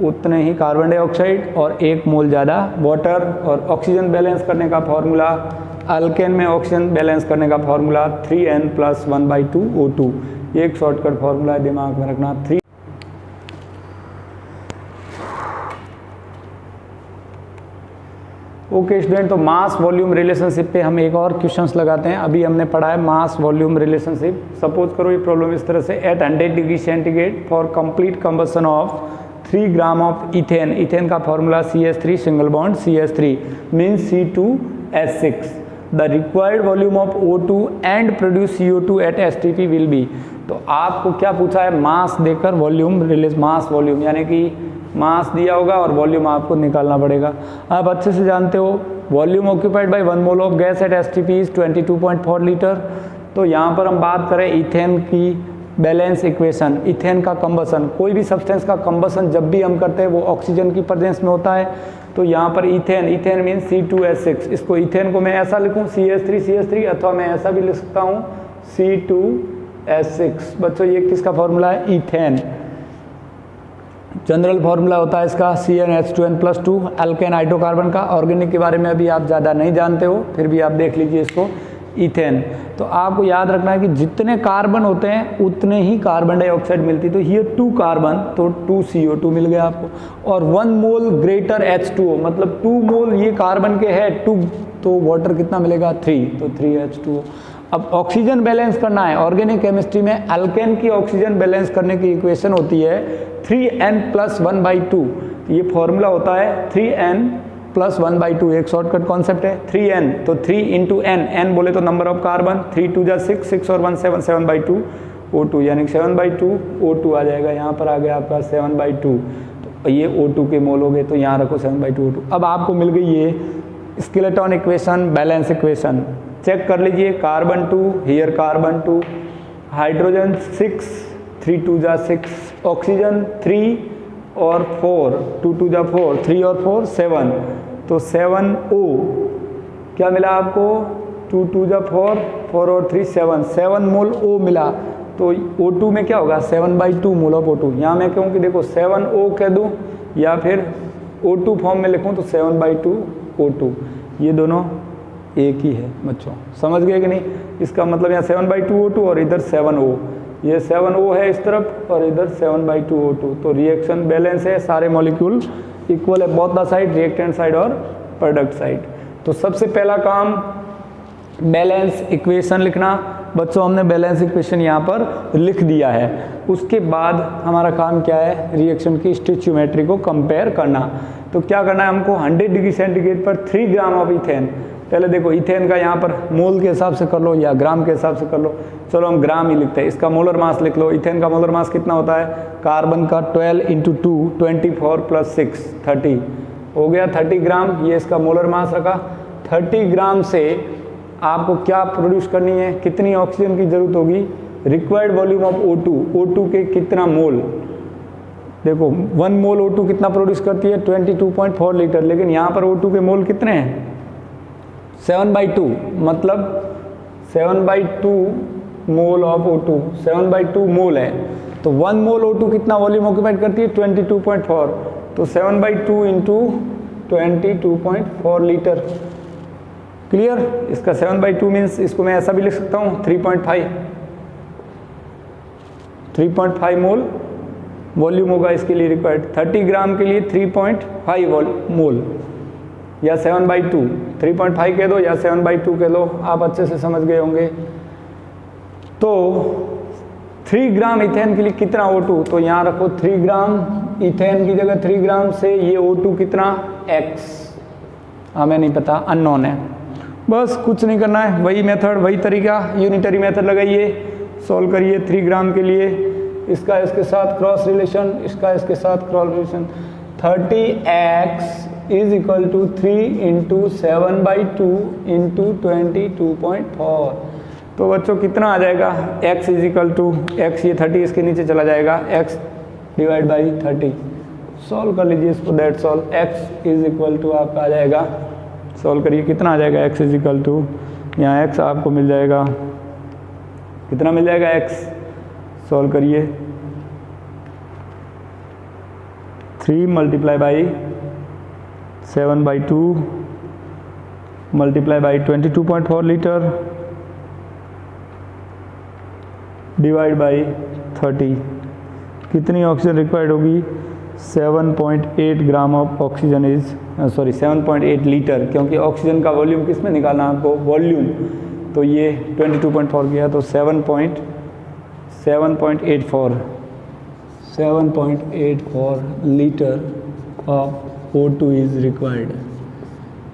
उतने ही कार्बन डाइऑक्साइड और 1 मोल ज़्यादा वाटर। और ऑक्सीजन बैलेंस करने का फॉर्मूला अल्केन में ऑक्सीजन बैलेंस करने का फॉर्मूला 3n+1/2 O2। ये एक शॉर्टकट फॉर्मूला है, दिमाग में रखना। 3 ओके स्टूडेंट, तो मास वॉल्यूम रिलेशनशिप पे हम एक और क्वेश्चंस लगाते हैं। अभी हमने पढ़ा है मास वॉल्यूम रिलेशनशिप। सपोज करो ये प्रॉब्लम इस तरह से, at 100 degree centigrade for complete combustion of 3 gram of ethane. Ethane का formula CH3 single bond CH3 means C2H6। The required volume of O2 and produce CO2 at STP will be. तो आपको क्या पूछा है, मास देकर वॉल्यूम रिलेस, मास वॉल्यूम यानी कि मास दिया होगा और वॉल्यूम आपको निकालना पड़ेगा। आप अच्छे से जानते हो volume occupied by 1 mole of gas at STP is 22.4 litre. तो यहाँ पर हम बात करें इथेन की बैलेंस इक्वेशन, इथेन का कंबसन। कोई भी सब्सटेंस का कंबसन जब भी हम करते हैं वो ऑक्सीजन की प्रेजेंस में होता है। तो यहाँ पर इथेन, इथेन मीन C2H6। इसको इथेन को मैं ऐसा लिखूँ CH3 अथवा मैं ऐसा भी लिख सकता हूँ C2H6। बच्चों ये किसका फॉर्मूला है, इथेन। जनरल फार्मूला होता है इसका CnH2n+2 अल्केन हाइड्रोकार्बन का। ऑर्गेनिक के बारे में अभी आप ज़्यादा नहीं जानते हो, फिर भी आप देख लीजिए इसको, इथेन। तो आपको याद रखना है कि जितने कार्बन होते हैं उतने ही कार्बन डाइऑक्साइड मिलती। तो ये 2 कार्बन तो 2 CO2 मिल गया आपको। और 1 मोल ग्रेटर H2O, मतलब 2 मोल ये कार्बन के है 2, तो वाटर कितना मिलेगा 3, तो 3H2O। अब ऑक्सीजन बैलेंस करना है। ऑर्गेनिक केमिस्ट्री में अल्केन की ऑक्सीजन बैलेंस करने की इक्वेशन होती है 3n+1/2। ये फॉर्मूला होता है 3n+1/2। एक शॉर्टकट कॉन्सेप्ट है 3n, तो 3 इंटू n, n बोले तो नंबर ऑफ कार्बन, 3 2 जा 6, 6 और 1 7, 7/2 O2 यानी 7/2 O2 आ जाएगा। यहाँ पर आ गया आपका 7/2, तो ये O2 के मोल हो गए, तो यहाँ रखो 7/2 O2। अब आपको मिल गई ये skeleton equation, balance equation. Check कर लीजिए, कार्बन 2 हियर, कार्बन 2, हाइड्रोजन 6, 3 2 जा 6, ऑक्सीजन 3 और 4, 2 2 जा 4, 3 और 4 7, तो 7O क्या मिला आपको, 2 2 जा 4, 4 और 3 7 मोल O मिला। तो O2 में क्या होगा 7/2 मोल ऑफ O2। यहाँ मैं कहूँ कि देखो 7O कह दूँ या फिर O2 फॉर्म में लिखूँ तो 7/2 O2, ये दोनों एक ही है बच्चों, समझ गए कि नहीं। इसका मतलब यहाँ 7/2 O2 और इधर 7O, ये 7O है इस तरफ और इधर 7/2 O2। तो रिएक्शन बैलेंस है, सारे मॉलिक्यूल इक्वल है, both the side, reactant side और प्रोडक्ट साइड। तो सबसे पहला काम बैलेंस इक्वेशन लिखना। बच्चों हमने बैलेंस इक्वेशन यहाँ पर लिख दिया है। उसके बाद हमारा काम क्या है, रिएक्शन की स्टोइचियोमेट्री को कंपेयर करना। तो क्या करना है हमको, 100 डिग्री सेंटीग्रेड पर 3 ग्राम ऑफ इथेन, पहले देखो इथेन का यहाँ पर मोल के हिसाब से कर लो या ग्राम के हिसाब से कर लो, चलो हम ग्राम ही लिखते हैं। इसका मोलर मास लिख लो, इथेन का मोलर मास कितना होता है, कार्बन का 12 × 2 24 + 6 30 हो गया 30 ग्राम, ये इसका मोलर मास रखा। 30 ग्राम से आपको क्या प्रोड्यूस करनी है, कितनी ऑक्सीजन की जरूरत होगी, required volume of O2, O2 के कितना मोल, देखो 1 मोल O2 कितना प्रोड्यूस करती है 22.4 लीटर, लेकिन यहाँ पर O2 के मोल कितने हैं 7/2, मतलब 7/2 मोल ऑफ O2, 7/2 मोल है, तो 1 मोल O2 कितना वॉल्यूम ऑक्यूपाइड करती है 22.4, तो 7/2 × 22.4 लीटर। क्लियर, इसका 7/2 मीन्स इसको मैं ऐसा भी लिख सकता हूँ 3.5 मोल वॉल्यूम होगा इसके लिए रिक्वायर्ड। 30 ग्राम के लिए 3.5 मोल या 7/2, 3.5 कह दो या 7/2 कह दो, आप अच्छे से समझ गए होंगे। तो 3 ग्राम इथेन के लिए कितना O2, तो यहाँ रखो 3 ग्राम इथेन की जगह 3 ग्राम से ये O2 कितना X, हमें नहीं पता, अननोन है। बस कुछ नहीं करना है, वही मेथड वही तरीका, यूनिटरी मेथड लगाइए, सॉल्व करिए। 3 ग्राम के लिए इसका इसके साथ क्रॉस रिलेशन, इसका इसके साथ क्रॉस रिलेशन, 30x = 3 × 7/2 × 22.4, तो बच्चों कितना आ जाएगा, x x ये 30 इसके नीचे चला जाएगा, x / 30। सॉल्व कर लीजिए इसको, दैट्स ऑल। x = आपका आ जाएगा, सॉल्व करिए कितना आ जाएगा, x = यहाँ x आपको मिल जाएगा, कितना मिल जाएगा x, सॉल्व करिए 3 × 7/2 × 22.4 लीटर / 30, कितनी ऑक्सीजन रिक्वायर्ड होगी, 7.8 gram of oxygen is 7.8 litre, क्योंकि ऑक्सीजन का वॉल्यूम किस में निकालना है आपको, वॉल्यूम, तो ये 22.4 गया, तो 7.84 litre of O2 is required.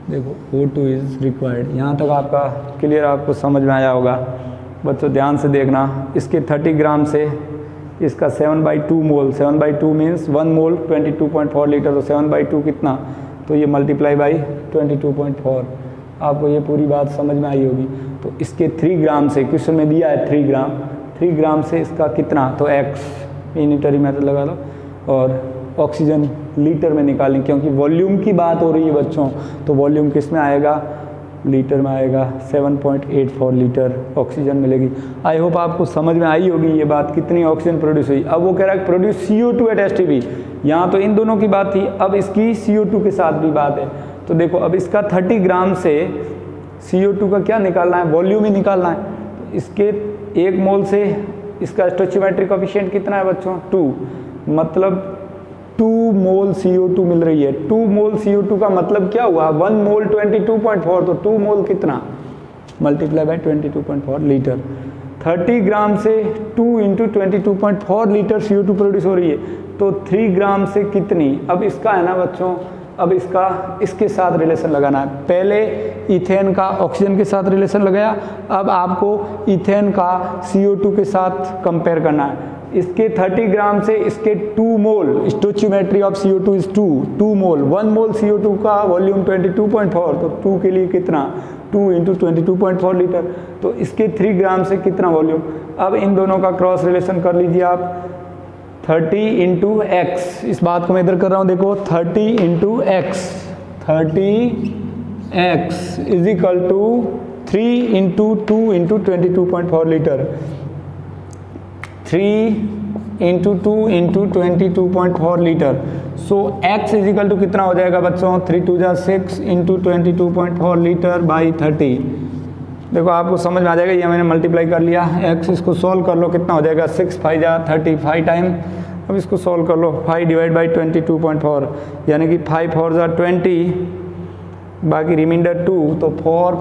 देखो O2 इज़ रिक्वायर्ड, यहाँ तक आपका क्लियर, आपको समझ में आया होगा। बच्चों ध्यान से देखना, इसके 30 ग्राम से इसका 7/2 मोल, 7/2 मीन्स 1 मोल 22.4 लीटर, तो 7/2 कितना, तो ये मल्टीप्लाई बाई 22.4, आपको ये पूरी बात समझ में आई होगी। तो इसके 3 ग्राम से, क्वेश्चन में दिया है 3 ग्राम से इसका कितना, तो x यूनिटरी मेथड लगा लो, और ऑक्सीजन लीटर में निकालें, क्योंकि वॉल्यूम की बात हो रही है बच्चों, तो वॉल्यूम किस में आएगा, लीटर में आएगा, 7.84 लीटर ऑक्सीजन मिलेगी। आई होप आपको समझ में आई होगी ये बात, कितनी ऑक्सीजन प्रोड्यूस हुई। अब वो कह रहा है प्रोड्यूस CO2 एट STP, यहाँ तो इन दोनों की बात थी, अब इसकी CO2 के साथ भी बात है। तो देखो अब इसका 30 ग्राम से CO2 का क्या निकालना है, वॉल्यूम ही निकालना है। इसके 1 मोल से इसका स्टोइचियोमेट्रिक कोएफिशिएंट कितना है बच्चों, 2, मतलब 2 मोल CO2 मिल रही है। 2 मोल CO2 का मतलब क्या हुआ, 1 मोल 22.4, तो 2 मोल कितना, मल्टीप्लाई बाय 22.4 लीटर। 30 ग्राम से 2 × 22.4 लीटर CO2 प्रोड्यूस हो रही है, तो 3 ग्राम से कितनी, अब इसका है ना बच्चों, अब इसका इसके साथ रिलेशन लगाना है। पहले इथेन का ऑक्सीजन के साथ रिलेशन लगाया, अब आपको इथेन का CO2 के साथ कंपेयर करना है। इसके 30 ग्राम से इसके 2 mole, stoichiometry of CO2 is 2 mole, 1 mole CO2 का वॉल्यूम 22.4, तो 2 के लिए कितना, 2 × 22.4 लीटर, तो इसके 3 ग्राम से कितना वॉल्यूम। अब इन दोनों का क्रॉस रिलेशन कर लीजिए आप, 30 × x, इस बात को मैं इधर कर रहा हूँ, देखो 30 × x, 30x = 3 × 2 × 22.4 लीटर, 3 × 2 × 22.4 लीटर। सो x = कितना हो जाएगा बच्चों, 3 × 2 = 6 × 22.4 लीटर / 30। देखो आपको समझ में आ जाएगा, ये मैंने मल्टीप्लाई कर लिया, x इसको सॉल्व कर लो, कितना हो जाएगा, 6 × 5 = 35 टाइम। अब इसको सॉल्व कर लो, 5 / 22.4, यानी कि 5 × 4 = 20, बाकी रिमाइंडर 2, तो 4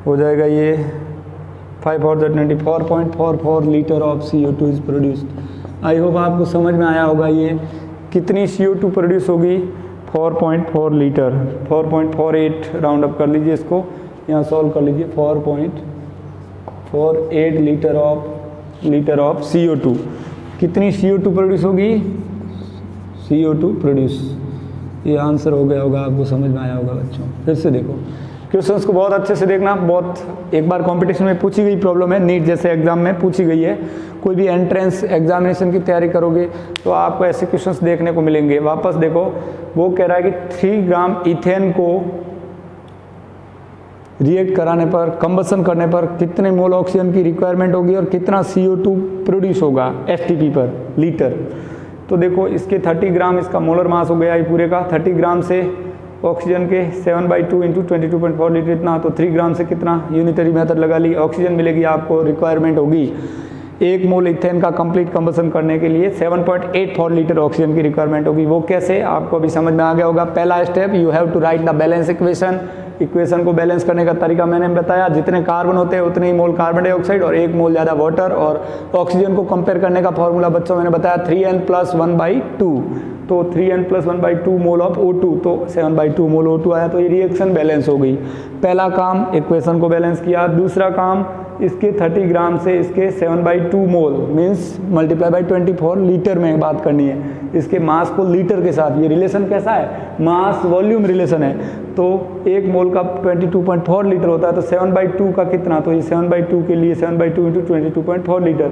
हो जाएगा ये, 5 × 4 = 20, 4.44 litre of CO2 is produced. I hope आपको समझ में आया होगा ये कितनी CO2 प्रोड्यूस होगी, 4.4 लीटर, 4.48 राउंड अप कर लीजिए इसको, यहाँ सॉल्व कर लीजिए। 4.48 लीटर ऑफ CO2। कितनी CO2 प्रोड्यूस होगी? CO2 प्रोड्यूस, ये आंसर हो गया होगा, आपको समझ में आया होगा बच्चों। फिर से देखो क्वेश्चंस को बहुत अच्छे से देखना, बहुत एक बार कंपटीशन में पूछी गई प्रॉब्लम है, नीट जैसे एग्जाम में पूछी गई है। कोई भी एंट्रेंस एग्जामिनेशन की तैयारी करोगे तो आपको ऐसे क्वेश्चंस देखने को मिलेंगे। वापस देखो, वो कह रहा है कि 3 ग्राम इथेन को रिएक्ट कराने पर, कंबसन करने पर कितने मोल ऑक्सीजन की रिक्वायरमेंट होगी और कितना CO2 प्रोड्यूस होगा STP पर लीटर। तो देखो इसके 30 ग्राम इसका मोलर मास हो गया ये पूरे का। 30 ग्राम से ऑक्सीजन के 7/2 इंटू 22.4 लीटर इतना, तो 3 ग्राम से कितना, यूनिटरी मेथड लगा ली, ऑक्सीजन मिलेगी आपको, रिक्वायरमेंट होगी 1 मोल इथेन का कंप्लीट कंबसन करने के लिए 7.84 लीटर ऑक्सीजन की रिक्वायरमेंट होगी। वो कैसे, आपको अभी समझ में आ गया होगा। पहला step, you have to write the balance equation. Equation को बैलेंस करने का तरीका मैंने बताया, जितने कार्बन होते हैं उतने ही मोल कार्बन डाइऑक्साइड और 1 मोल ज़्यादा वाटर। और ऑक्सीजन को कंपेयर करने का फॉर्मूला बच्चों मैंने बताया 3n+1/2, तो 3n+1/2 मोल ऑफ O2, तो 7/2 मोल O2 आया, तो ये रिएक्शन बैलेंस हो गई। पहला काम इक्वेशन को बैलेंस किया। दूसरा काम, इसके 30 ग्राम से इसके 7/2 मोल मीन्स मल्टीप्लाई बाई 24 लीटर में बात करनी है। इसके मास को लीटर के साथ, ये रिलेशन कैसा है, मास वॉल्यूम रिलेशन है। तो 1 मोल का 22.4 लीटर होता है, तो 7/2 का कितना, तो ये 7/2 के लिए 7/2 इंटू 22.4 लीटर।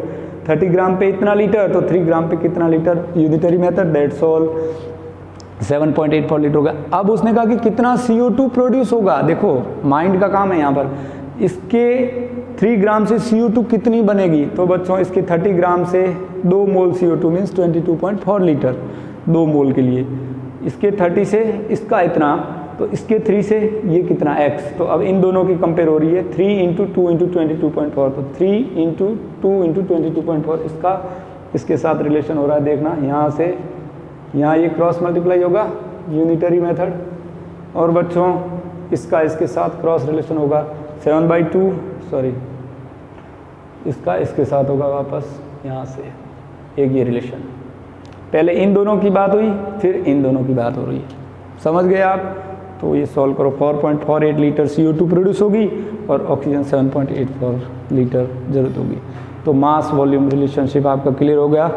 30 ग्राम पे इतना लीटर, तो 3 ग्राम पे कितना litre, unitary method, that's all, 7.84 litre होगा। अब उसने कहा कि कितना CO2 प्रोड्यूस होगा। देखो माइंड का काम है यहाँ पर। इसके 3 ग्राम से CO2 कितनी बनेगी, तो बच्चों इसके 30 ग्राम से 2 मोल CO2 मीन्स 22.4 लीटर 2 मोल के लिए। इसके 30 से इसका इतना, तो इसके 3 से ये कितना x, तो अब इन दोनों की कंपेयर हो रही है 3 इंटू 2 इंटू 22.4, तो 3 इंटू 2 इंटू 22.4 इसका इसके साथ रिलेशन हो रहा है। देखना यहाँ से यहाँ ये क्रॉस मल्टीप्लाई होगा, यूनिटरी मेथड, और बच्चों इसका इसके साथ क्रॉस रिलेशन होगा 7/2, सॉरी इसका इसके साथ होगा वापस यहाँ से एक ये रिलेशन। पहले इन दोनों की बात हुई, फिर इन दोनों की बात हो रही है, समझ गए आप। तो ये सॉल्व करो, 4.48 लीटर CO2 प्रोड्यूस होगी और ऑक्सीजन 7.84 लीटर जरूरत होगी। तो मास वॉल्यूम रिलेशनशिप आपका क्लियर हो गया।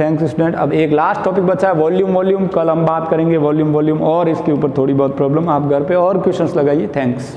Thanks student. अब एक लास्ट टॉपिक बचा है वॉल्यूम। कल हम बात करेंगे वॉल्यूम और इसके ऊपर थोड़ी बहुत प्रॉब्लम। आप घर पे और क्वेश्चंस लगाइए। थैंक्स।